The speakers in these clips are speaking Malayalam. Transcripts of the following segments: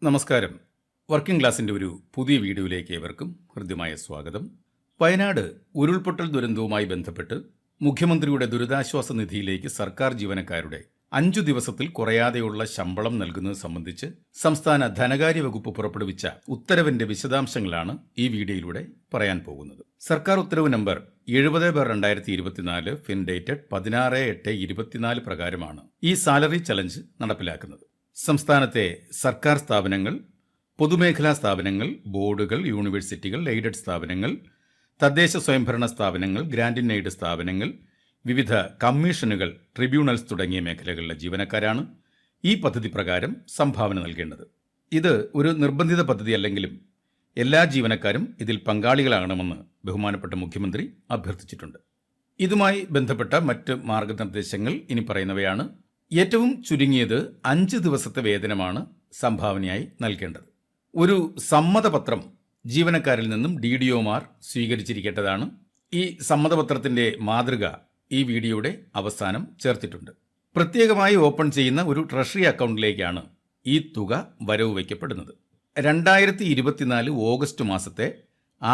നമസ്കാരം. വർക്കിംഗ് ക്ലാസിൻ്റെ ഒരു പുതിയ വീഡിയോയിലേക്ക് ഏവർക്കും ഹൃദ്യമായ സ്വാഗതം. വയനാട് ഉരുൾപൊട്ടൽ ദുരന്തവുമായി ബന്ധപ്പെട്ട് മുഖ്യമന്ത്രിയുടെ ദുരിതാശ്വാസ നിധിയിലേക്ക് സർക്കാർ ജീവനക്കാരുടെ 5 ദിവസത്തിൽ കുറയാതെയുള്ള ശമ്പളം നൽകുന്നത് സംബന്ധിച്ച് സംസ്ഥാന ധനകാര്യ വകുപ്പ് പുറപ്പെടുവിച്ച ഉത്തരവിന്റെ വിശദാംശങ്ങളാണ് ഈ വീഡിയോയിലൂടെ പറയാൻ പോകുന്നത്. സർക്കാർ ഉത്തരവ് നമ്പർ 70/2024 ഫിൻ ഡേറ്റഡ് 16/8/24 പ്രകാരമാണ് ഈ സാലറി ചലഞ്ച് നടപ്പിലാക്കുന്നത്. സംസ്ഥാനത്തെ സർക്കാർ സ്ഥാപനങ്ങൾ, പൊതുമേഖലാ സ്ഥാപനങ്ങൾ, ബോർഡുകൾ, യൂണിവേഴ്സിറ്റികൾ, എയ്ഡഡ് സ്ഥാപനങ്ങൾ, തദ്ദേശ സ്വയംഭരണ സ്ഥാപനങ്ങൾ, ഗ്രാന്റ് ഇൻ എയ്ഡ് സ്ഥാപനങ്ങൾ, വിവിധ കമ്മീഷനുകൾ, ട്രിബ്യൂണൽസ് തുടങ്ങിയ മേഖലകളിലെ ജീവനക്കാരാണ് ഈ പദ്ധതി പ്രകാരം സംഭാവന നൽകേണ്ടത്. ഇത് ഒരു നിർബന്ധിത പദ്ധതി അല്ലെങ്കിലും എല്ലാ ജീവനക്കാരും ഇതിൽ പങ്കാളികളാകണമെന്ന് ബഹുമാനപ്പെട്ട മുഖ്യമന്ത്രി അഭ്യർത്ഥിച്ചിട്ടുണ്ട്. ഇതുമായി ബന്ധപ്പെട്ട മറ്റ് മാർഗനിർദ്ദേശങ്ങൾ ഇനി പറയുന്നവയാണ്. ഏറ്റവും ചുരുങ്ങിയത് 5 ദിവസത്തെ വേതനമാണ് സംഭാവനയായി നൽകേണ്ടത്. ഒരു സമ്മതപത്രം ജീവനക്കാരിൽ നിന്നും DDOമാർ സ്വീകരിച്ചിരിക്കേണ്ടതാണ്. ഈ സമ്മതപത്രത്തിന്റെ മാതൃക ഈ വീഡിയോയുടെ അവസാനം ചേർത്തിട്ടുണ്ട്. പ്രത്യേകമായി ഓപ്പൺ ചെയ്യുന്ന ഒരു ട്രഷറി അക്കൗണ്ടിലേക്കാണ് ഈ തുക വരവ് വയ്ക്കപ്പെടുന്നത്. 2024 ഓഗസ്റ്റ് മാസത്തെ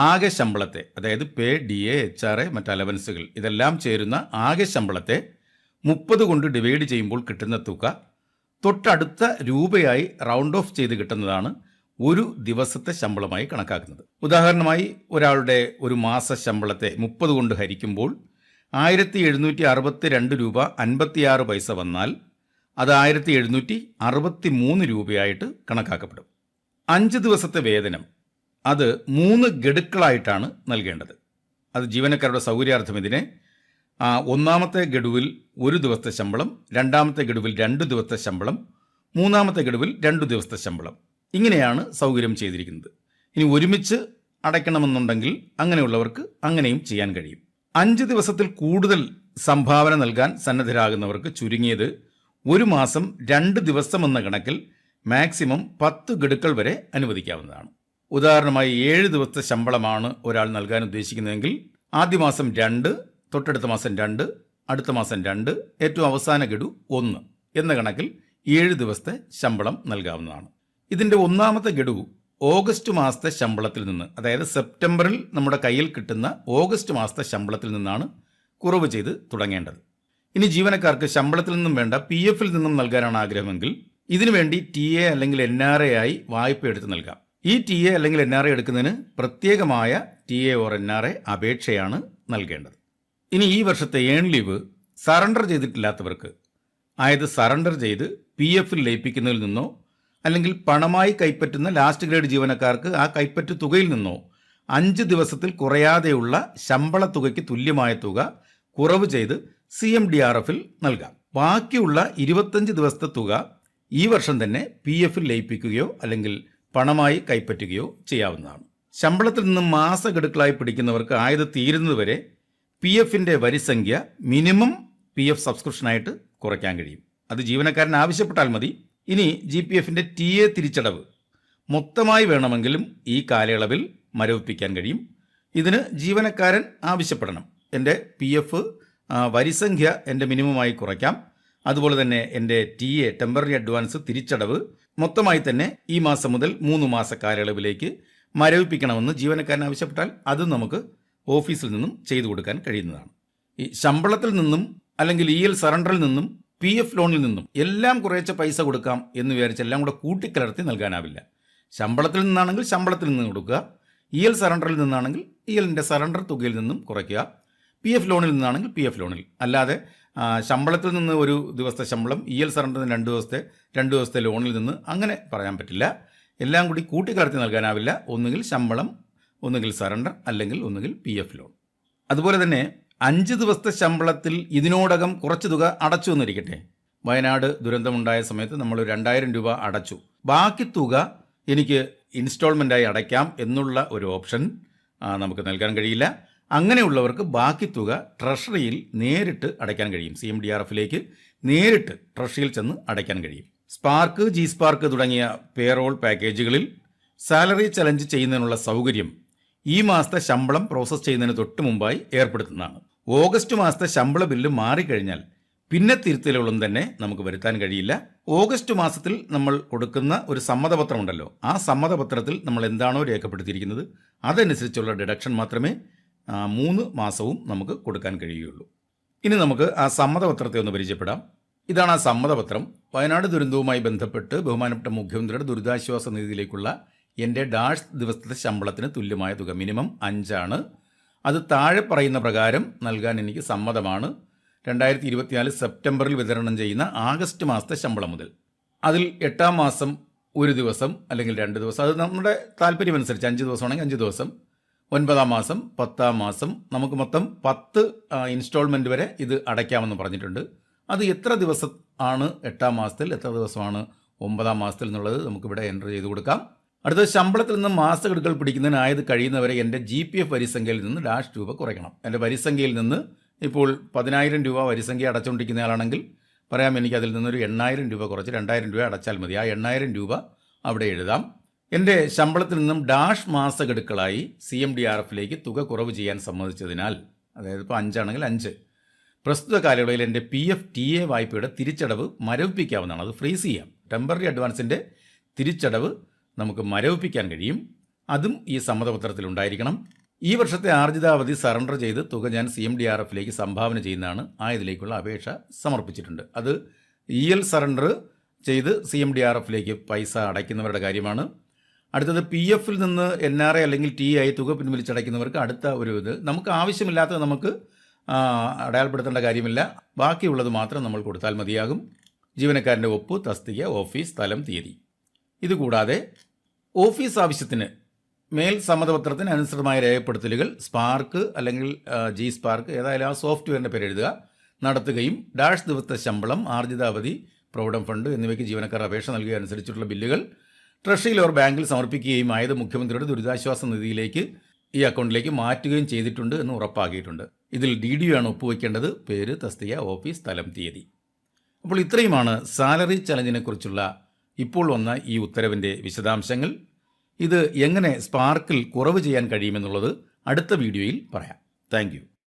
ആകെ ശമ്പളത്തെ, അതായത് പേ, DA, HRA, മറ്റ് അലവൻസുകൾ ഇതെല്ലാം ചേരുന്ന ആകെ ശമ്പളത്തെ 30 കൊണ്ട് ഡിവൈഡ് ചെയ്യുമ്പോൾ കിട്ടുന്ന തുക തൊട്ടടുത്ത രൂപയായി റൗണ്ട് ഓഫ് ചെയ്ത് കിട്ടുന്നതാണ് ഒരു ദിവസത്തെ ശമ്പളമായി കണക്കാക്കുന്നത്. ഉദാഹരണമായി ഒരാളുടെ ഒരു മാസ ശമ്പളത്തെ 30 കൊണ്ട് ഹരിക്കുമ്പോൾ 1762 രൂപ 56 പൈസ വന്നാൽ അത് 1763 രൂപയായിട്ട് കണക്കാക്കപ്പെടും. 5 ദിവസത്തെ വേതനം അത് 3 ഗഡുക്കളായിട്ടാണ് നൽകേണ്ടത്. അത് ജീവനക്കാരുടെ സൗകര്യാർത്ഥം ഇതിനെ ഒന്നാമത്തെ ഗഡുവിൽ 1 ദിവസത്തെ ശമ്പളം, രണ്ടാമത്തെ ഗഡുവിൽ 2 ദിവസത്തെ ശമ്പളം, മൂന്നാമത്തെ ഗഡുവിൽ 2 ദിവസത്തെ ശമ്പളം, ഇങ്ങനെയാണ് സൗകര്യം ചെയ്തിരിക്കുന്നത്. ഇനി ഒരുമിച്ച് അടയ്ക്കണമെന്നുണ്ടെങ്കിൽ അങ്ങനെയുള്ളവർക്ക് അങ്ങനെയും ചെയ്യാൻ കഴിയും. 5 ദിവസത്തിൽ കൂടുതൽ സംഭാവന നൽകാൻ സന്നദ്ധരാകുന്നവർക്ക് ചുരുങ്ങിയത് ഒരു മാസം 2 ദിവസം എന്ന കണക്കിൽ മാക്സിമം 10 ഗഡുക്കൾ വരെ അനുവദിക്കാവുന്നതാണ്. ഉദാഹരണമായി 7 ദിവസത്തെ ശമ്പളമാണ് ഒരാൾ നൽകാൻ ഉദ്ദേശിക്കുന്നതെങ്കിൽ ആദ്യ മാസം 2, തൊട്ടടുത്ത മാസം 2, അടുത്ത മാസം 2, ഏറ്റവും അവസാന ഗഡു 1 എന്ന കണക്കിൽ 7 ദിവസത്തെ ശമ്പളം നൽകാവുന്നതാണ്. ഇതിൻ്റെ ഒന്നാമത്തെ ഗഡു ഓഗസ്റ്റ് മാസത്തെ ശമ്പളത്തിൽ നിന്ന്, അതായത് സെപ്റ്റംബറിൽ നമ്മുടെ കയ്യിൽ കിട്ടുന്ന ഓഗസ്റ്റ് മാസത്തെ ശമ്പളത്തിൽ നിന്നാണ് കുറവ് ചെയ്ത് തുടങ്ങേണ്ടത്. ഇനി ജീവനക്കാർക്ക് ശമ്പളത്തിൽ നിന്നും വേണ്ട PF നിന്നും നൽകാനാണ് ആഗ്രഹമെങ്കിൽ ഇതിനുവേണ്ടി TA അല്ലെങ്കിൽ NRA ആയി വായ്പ എടുത്ത് നൽകാം. ഈ TA അല്ലെങ്കിൽ NRA എടുക്കുന്നതിന് പ്രത്യേകമായ TA ഓർ NRA അപേക്ഷയാണ് നൽകേണ്ടത്. ഇനി ഈ വർഷത്തെ ഏൺ ലീവ് സറണ്ടർ ചെയ്തിട്ടില്ലാത്തവർക്ക്, അതായത് സറണ്ടർ ചെയ്ത് PF ലയിപ്പിക്കുന്നതിൽ നിന്നോ അല്ലെങ്കിൽ പണമായി കൈപ്പറ്റുന്ന ലാസ്റ്റ് ഗ്രേഡ് ജീവനക്കാർക്ക് ആ കൈപ്പറ്റു തുകയിൽ നിന്നോ 5 ദിവസത്തിൽ കുറയാതെയുള്ള ശമ്പള തുകയ്ക്ക് തുല്യമായ തുക കുറവ് ചെയ്ത് CMDRF നൽകാം. ബാക്കിയുള്ള 25 ദിവസത്തെ തുക ഈ വർഷം തന്നെ PF ലയിപ്പിക്കുകയോ അല്ലെങ്കിൽ പണമായി കൈപ്പറ്റുകയോ ചെയ്യാവുന്നതാണ്. ശമ്പളത്തിൽ നിന്നും മാസഗഡുക്കളായി പിടിക്കുന്നവർക്ക് ആയത് തീരുന്നതുവരെ PFന്റെ വരിസംഖ്യ മിനിമം PF സബ്സ്ക്രിപ്ഷനായിട്ട് കുറയ്ക്കാൻ കഴിയും. അത് ജീവനക്കാരൻ ആവശ്യപ്പെട്ടാൽ മതി. ഇനി GPFന്റെ TA തിരിച്ചടവ് മൊത്തമായി വേണമെങ്കിലും ഈ കാലയളവിൽ മരവിപ്പിക്കാൻ കഴിയും. ഇതിന് ജീവനക്കാരൻ ആവശ്യപ്പെടണം. എൻ്റെ PF വരിസംഖ്യ എൻ്റെ മിനിമമായി കുറയ്ക്കാം, അതുപോലെ തന്നെ എൻ്റെ TA ടെമ്പററി അഡ്വാൻസ് തിരിച്ചടവ് മൊത്തമായി തന്നെ ഈ മാസം മുതൽ 3 മാസ കാലയളവിലേക്ക് മരവിപ്പിക്കണമെന്ന് ജീവനക്കാരൻ ആവശ്യപ്പെട്ടാൽ അത് നമുക്ക് ഓഫീസിൽ നിന്നും ചെയ്തു കൊടുക്കാൻ കഴിയുന്നതാണ്. ഈ ശമ്പളത്തിൽ നിന്നും അല്ലെങ്കിൽ EL സറണ്ടറിൽ നിന്നും PF ലോണിൽ നിന്നും എല്ലാം കുറേശ്ശെ പൈസ കൊടുക്കാം എന്ന് വിചാരിച്ച് എല്ലാം കൂടെ കൂട്ടിക്കലർത്തി നൽകാനാവില്ല. ശമ്പളത്തിൽ നിന്നാണെങ്കിൽ ശമ്പളത്തിൽ നിന്ന് കൊടുക്കുക, EL സറണ്ടറിൽ നിന്നാണെങ്കിൽ ELന്റെ സറണ്ടർ തുകയിൽ നിന്നും കുറയ്ക്കുക, PF ലോണിൽ നിന്നാണെങ്കിൽ PF ലോണിൽ. അല്ലാതെ ശമ്പളത്തിൽ നിന്ന് ഒരു ദിവസത്തെ ശമ്പളം, EL സറണ്ടറിന് 2 ദിവസത്തെ ലോണിൽ നിന്ന് അങ്ങനെ പറയാൻ പറ്റില്ല. എല്ലാം കൂടി കൂട്ടിക്കലർത്തി നൽകാനാവില്ല. ഒന്നുകിൽ ശമ്പളം, ഒന്നുകിൽ സറണ്ടർ, അല്ലെങ്കിൽ ഒന്നുകിൽ PF ലോൺ. അതുപോലെ തന്നെ 5 ദിവസത്തെ ശമ്പളത്തിൽ ഇതിനോടകം കുറച്ച് തുക അടച്ചു എന്നിരിക്കട്ടെ. വയനാട് ദുരന്തമുണ്ടായ സമയത്ത് നമ്മൾ 2000 രൂപ അടച്ചു, ബാക്കി തുക എനിക്ക് ഇൻസ്റ്റാൾമെൻ്റായി അടയ്ക്കാം എന്നുള്ള ഒരു ഓപ്ഷൻ നമുക്ക് നൽകാൻ കഴിയില്ല. അങ്ങനെയുള്ളവർക്ക് ബാക്കി തുക ട്രഷറിയിൽ നേരിട്ട് അടയ്ക്കാൻ കഴിയും. CMDRFലേക്ക് നേരിട്ട് ട്രഷറിയിൽ ചെന്ന് അടയ്ക്കാൻ കഴിയും. സ്പാർക്ക്, G-Spark തുടങ്ങിയ പേറോൾ പാക്കേജുകളിൽ സാലറി ചലഞ്ച് ചെയ്യുന്നതിനുള്ള സൗകര്യം ഈ മാസത്തെ ശമ്പളം പ്രോസസ്സ് ചെയ്യുന്നതിന് തൊട്ട് മുമ്പായി ഏർപ്പെടുത്തുന്നതാണ്. ഓഗസ്റ്റ് മാസത്തെ ശമ്പള ബില്ല് മാറിക്കഴിഞ്ഞാൽ പിന്നെ തിരുത്തലുകളും തന്നെ നമുക്ക് വരുത്താൻ കഴിയില്ല. ഓഗസ്റ്റ് മാസത്തിൽ നമ്മൾ കൊടുക്കുന്ന ഒരു സമ്മതപത്രമുണ്ടല്ലോ, ആ സമ്മതപത്രത്തിൽ നമ്മൾ എന്താണോ രേഖപ്പെടുത്തിയിരിക്കുന്നത് അതനുസരിച്ചുള്ള ഡിഡക്ഷൻ മാത്രമേ 3 മാസവും നമുക്ക് കൊടുക്കാൻ കഴിയുകയുള്ളൂ. ഇനി നമുക്ക് ആ സമ്മതപത്രത്തെ ഒന്ന് പരിചയപ്പെടാം. ഇതാണ് ആ സമ്മതപത്രം. വയനാട് ദുരന്തവുമായി ബന്ധപ്പെട്ട് ബഹുമാനപ്പെട്ട മുഖ്യമന്ത്രിയുടെ ദുരിതാശ്വാസ നിധിയിലേക്കുള്ള എൻ്റെ ഡാഷ് ദിവസത്തെ ശമ്പളത്തിന് തുല്യമായ തുക മിനിമം 5 ആണ്. അത് താഴെ പറയുന്ന പ്രകാരം നൽകാൻ എനിക്ക് സമ്മതമാണ്. 2024 സെപ്റ്റംബറിൽ വിതരണം ചെയ്യുന്ന ആഗസ്റ്റ് മാസത്തെ ശമ്പളം മുതൽ. അതിൽ 8-ാം മാസം 1 ദിവസം അല്ലെങ്കിൽ 2 ദിവസം, അത് നമ്മുടെ താല്പര്യമനുസരിച്ച് 5 ദിവസമാണെങ്കിൽ 5 ദിവസം, 9-ാം മാസം, 10-ാം മാസം, നമുക്ക് മൊത്തം 10 ഇൻസ്റ്റാൾമെൻറ്റ് വരെ ഇത് അടയ്ക്കാമെന്ന് പറഞ്ഞിട്ടുണ്ട്. അത് എത്ര ദിവസം ആണ് 8-ാം മാസത്തിൽ, എത്ര ദിവസമാണ് 9-ാം മാസത്തിൽ എന്നുള്ളത് നമുക്കിവിടെ എൻ്റർ ചെയ്ത് കൊടുക്കാം. അടുത്തത് ശമ്പളത്തിൽ നിന്ന് മാസഗഡുക്കൾ പിടിക്കുന്നതിനായത് കഴിയുന്നവരെ എൻ്റെ GPF വരിസംഖ്യയിൽ നിന്ന് ഡാഷ് രൂപ കുറയ്ക്കണം. എൻ്റെ വരിസംഖ്യയിൽ നിന്ന് ഇപ്പോൾ 10,000 രൂപ വരിസംഖ്യ അടച്ചുകൊണ്ടിരിക്കുന്നയാളാണെങ്കിൽ പറയാം, എനിക്ക് അതിൽ നിന്നൊരു 8,000 രൂപ കുറച്ച് 2,000 രൂപ അടച്ചാൽ മതി. ആ 8,000 രൂപ അവിടെ എഴുതാം. എൻ്റെ ശമ്പളത്തിൽ നിന്നും ഡാഷ് മാസഗഡുക്കളായി CMDRFലേക്ക് തുക കുറവ് ചെയ്യാൻ സമ്മതിച്ചതിനാൽ, അതായത് ഇപ്പോൾ 5 ആണെങ്കിൽ 5, പ്രസ്തുത കാലയളവിൽ എൻ്റെ PF TA വായ്പയുടെ തിരിച്ചടവ് മരവിപ്പിക്കാവുന്നതാണ്. അത് ഫ്രീസ് ചെയ്യാം. ടെമ്പററി അഡ്വാൻസിൻ്റെ തിരിച്ചടവ് നമുക്ക് മരവിപ്പിക്കാൻ കഴിയും. അതും ഈ സമ്മതപത്രത്തിലുണ്ടായിരിക്കണം. ഈ വർഷത്തെ ആർജിതാവധി സറണ്ടർ ചെയ്ത് തുക ഞാൻ CMDRFലേക്ക് സംഭാവന ചെയ്യുന്നതാണ്. ഇതിലേക്കുള്ള അപേക്ഷ സമർപ്പിച്ചിട്ടുണ്ട്. അത് EL സറണ്ടർ ചെയ്ത് CMDRFലേക്ക് പൈസ അടയ്ക്കുന്നവരുടെ കാര്യമാണ്. അടുത്തത് PFൽ നിന്ന് NRA അല്ലെങ്കിൽ TI തുക പിൻവലിച്ചടയ്ക്കുന്നവർക്ക് അടുത്ത ഒരു ഇത്. നമുക്ക് ആവശ്യമില്ലാത്തത് നമുക്ക് അടയാളപ്പെടുത്തേണ്ട കാര്യമില്ല. ബാക്കിയുള്ളത് മാത്രം നമ്മൾ കൊടുത്താൽ മതിയാകും. ജീവനക്കാരൻ്റെ ഒപ്പ്, തസ്തിക, ഓഫീസ്, സ്ഥലം, തീയതി. ഇതുകൂടാതെ ഓഫീസ് ആവശ്യത്തിന് മേൽ സമ്മതപത്രത്തിന് അനുസൃതമായ രേഖപ്പെടുത്തലുകൾ സ്പാർക്ക് അല്ലെങ്കിൽ G-Spark ഏതായാലും ആ സോഫ്റ്റ്വെയറിൻ്റെ പേര് എഴുതുക, നടത്തുകയും ഡാഷ് ദിവസത്തെ ശമ്പളം, ആർജിതാവധി, പ്രൊവിഡന്റ് ഫണ്ട് എന്നിവയ്ക്ക് ജീവനക്കാർ അപേക്ഷ നൽകുക അനുസരിച്ചിട്ടുള്ള ബില്ലുകൾ ട്രഷറിയിൽ ഓർ ബാങ്കിൽ സമർപ്പിക്കുകയും ആയത് മുഖ്യമന്ത്രിയുടെ ദുരിതാശ്വാസ നിധിയിലേക്ക് ഈ അക്കൗണ്ടിലേക്ക് മാറ്റുകയും ചെയ്തിട്ടുണ്ട് എന്ന് ഉറപ്പാക്കിയിട്ടുണ്ട്. ഇതിൽ DDO ആണ് ഒപ്പുവയ്ക്കേണ്ടത്. പേര്, തസ്തിക, ഓഫീസ്, സ്ഥലം, തീയതി. അപ്പോൾ ഇത്രയുമാണ് സാലറി ചലഞ്ചിനെ കുറിച്ചുള്ള ഇപ്പോൾ വന്ന ഈ ഉത്തരവിൻ്റെ വിശദാംശങ്ങൾ. ഇത് എങ്ങനെ സ്പാർക്കിൽ കുറവ് ചെയ്യാൻ കഴിയുമെന്നുള്ളത് അടുത്ത വീഡിയോയിൽ പറയാം. Thank you.